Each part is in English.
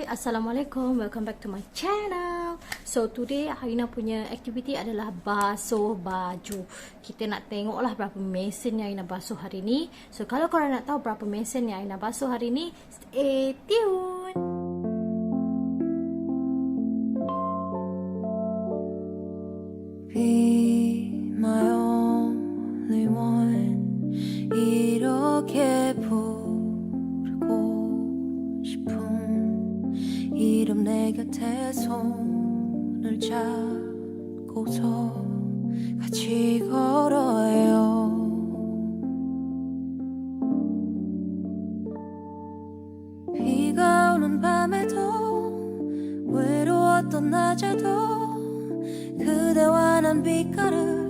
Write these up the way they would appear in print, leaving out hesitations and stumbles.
Assalamualaikum, welcome back to my channel. So today Haina punya activity adalah basuh baju. Kita nak tengok lah berapa mesin yang Haina basuh hari ni. So kalau korang nak tahu berapa mesin yang Haina basuh hari ni, stay tune. Be my only one. 이렇게 부르고 싶은 이름 내 곁에 손을 잡고서 같이 걸어요. 비가 오는 밤에도 외로웠던 낮에도 그대와 난 빛깔을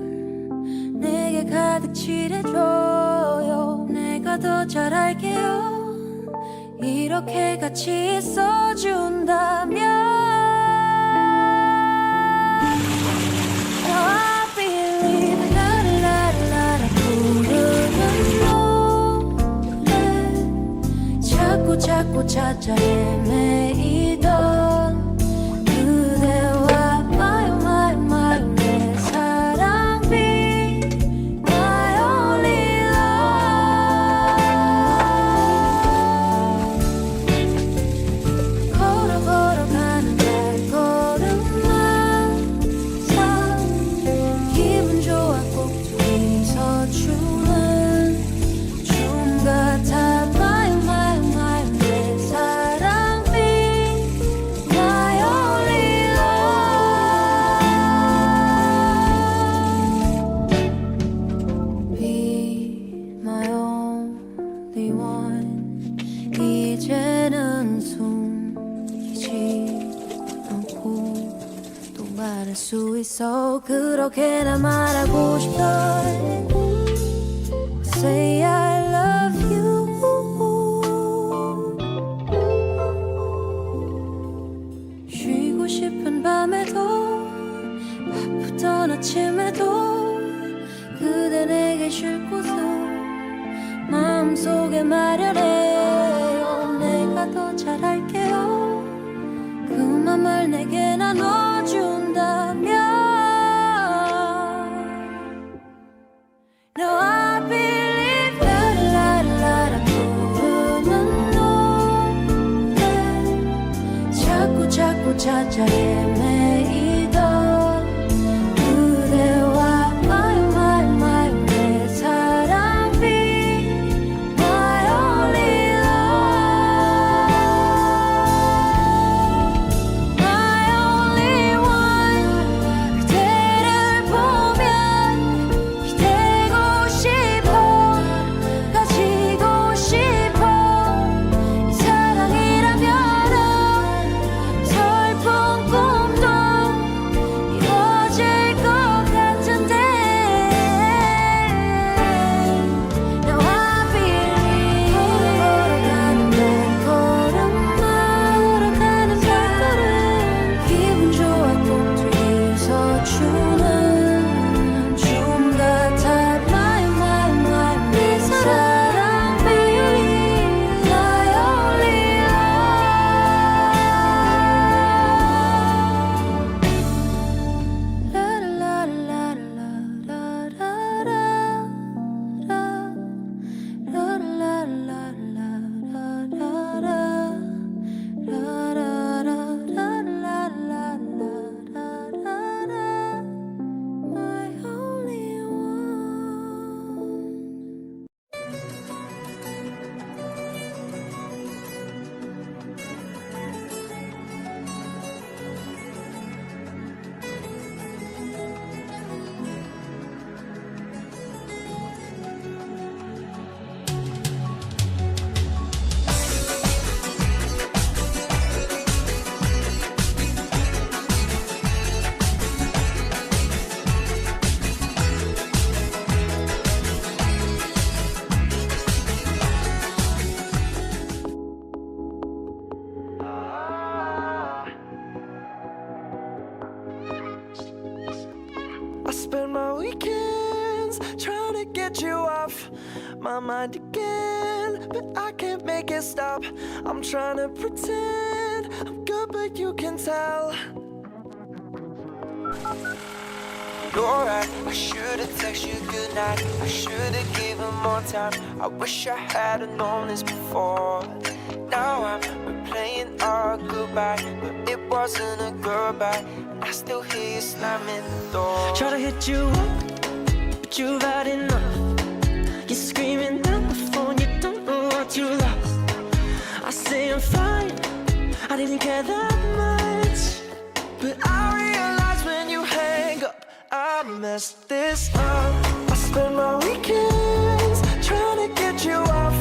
내게 가득 칠해줘요. 내가 더 잘할게요. 이렇게 같이 있어준다면 I believe 라라라라 부르는 노래 자꾸 찾아 헤매이던 그대와 my 내 사랑 be my only love. 걸어가는 발걸음마다 기분 좋아 꼭 둘이서 추는 춤 같아 my 내 사랑 be my only love. Be my only one. 이제는 숨기지 않고 또 말할 수 있어. 그렇게나 말하고 싶다. Say I love you. 쉬고 싶은 밤에도 바쁘던 아침에도 그대 내게 쉴 곳을 마음속에 마련해요. 내가 더 잘할게요. 그 맘을 내게 나눠준다면 No, I believe 라라라라 부르는 노래 자꾸 찾아 헤매이던 그대와 my 내 사랑 be my only love. My only one. 그대를 보면 기대고 싶어 가지고 싶어 이 사랑이라면은 슬픈 꿈도 이루어질 것 같은데 Now I believe 걸어가는 발걸음 기분 좋아 꼭 둘이서 추는 춤 같아 my 내 사랑 be my only my only one. I spend my weekends trying to get you off my mind again, but I can't make it stop. I'm trying to pretend I'm good, but you can tell. You're right, I should've texted you goodnight. I should've given more time. I wish I had've known this before. Now I'm replaying our goodbye, but it wasn't a goodbye. And I still hear you slamming the door. Try to hit you up, but you've had enough. You're screaming down the phone, you don't know what you lost. I say I'm fine, I didn't care that much. But I realize when you hang up, I messed this up. I spend my weekends trying to get you off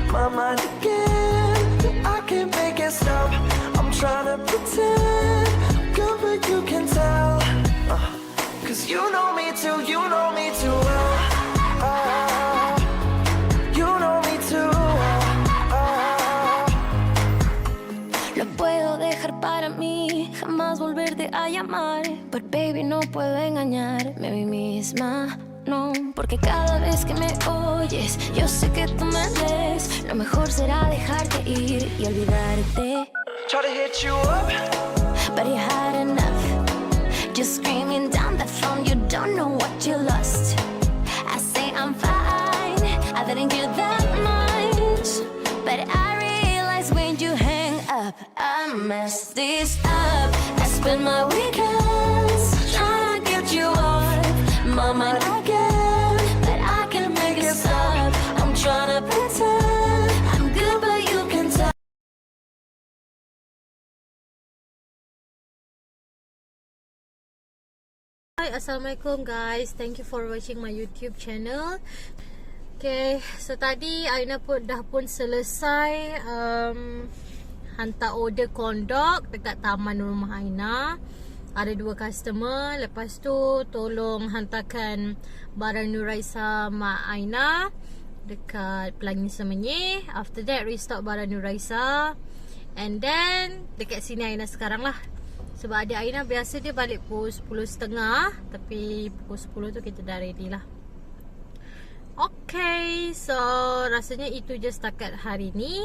my mind again, but I can't make it stop. I'm trying to pretend I'm good, but you can tell. Cause you know me too well. You know me too well. Lo puedo dejar para mí, jamás volverte a llamar. But baby, no puedo engañarme a mí misma, no. Porque cada vez que me oyes, yo sé que tú me ves. Lo mejor será dejarte ir y olvidarte. Try to hit you up, But you had enough. Just screaming down the phone, you don't know what you lost. I say I'm fine, I didn't care that much. But I realize when you hang up, I messed this up. I spend my weekends trying to get you off my mind again, but I can't make it stop. I'm trying to pretend I'm good, but you can tell. Hai, Assalamualaikum guys. Thank you for watching my YouTube channel. Okay, so tadi Aina dah pun selesai hantar order corn dog dekat taman rumah Aina. Ada 2 customer. Lepas tu tolong hantarkan barang Nuraisa mak Aina dekat Pelangi Semenyih. After that restock barang Nuraisa. And then dekat sini Aina sekarang lah. Sebab adik Aina biasa dia balik pukul 10.30. Tapi pukul 10 tu kita dah ready lah. Okay, so rasanya itu je setakat hari ni.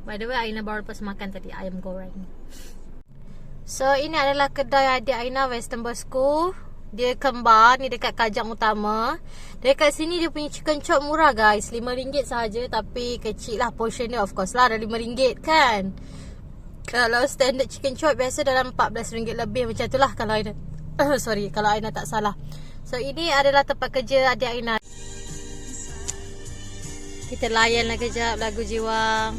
By the way, Aina baru lepas makan tadi ayam goreng. So ini adalah kedai adik Aina, Western Basuh. Dia kembar, ni dekat Kajang Utama. Dekat sini dia punya chicken chop murah guys, RM5 sahaja. Tapi kecil lah portion dia, of course lah, ada RM5 kan. Kalau standard chicken chop biasa dalam RM14 lebih, macam tu lah kalau Aina sorry, kalau Aina tak salah. So ini adalah tempat kerja adik Aina. Kita layanlah kejap lagu jiwa.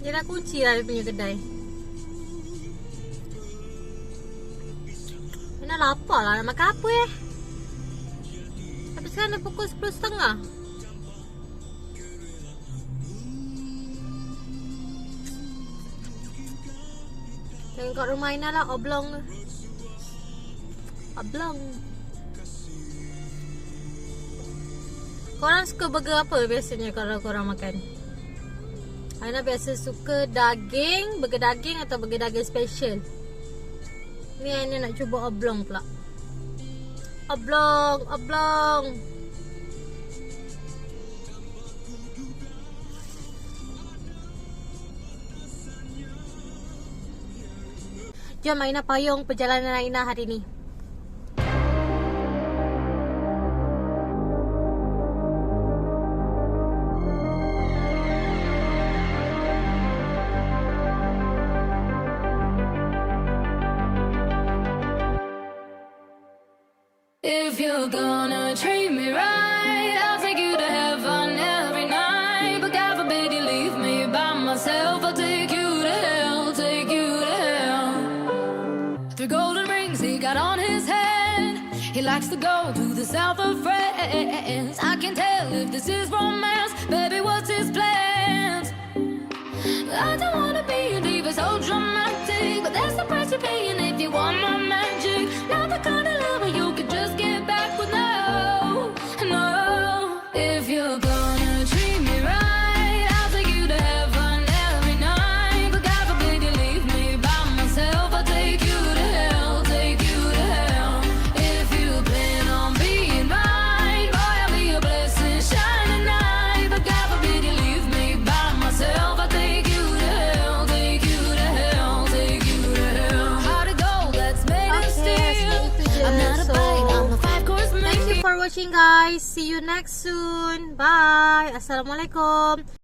Dia dah kunci lah dia punya kedai. Dia lapar lah, nak makan apa Tapi sekarang dah pukul 10.30. Tengok kat rumah Aina lah, oblong. Oblong. Korang suka burger apa biasanya kalau korang makan? Aina biasa suka daging, burger daging atau burger daging special. Ni Aina nak cuba oblong pula. Oblong, oblong. Jom Aina payung perjalanan Aina hari ni. If you're gonna treat me right, I'll take you to heaven every night. But God forbid you leave me by myself, I'll take you to hell, take you to hell. 3 golden rings he got on his head. He likes to go to the south of France. I can tell if this is romance, baby, what's his plans? I don't wanna be a diva, so dramatic, but that's the price you're paying if you want my magic. Not the kind of lover you could just get back with, no, no. If you're gonna treat me right, I'll take you to heaven every watching guys. See you next soon. Bye. Assalamualaikum.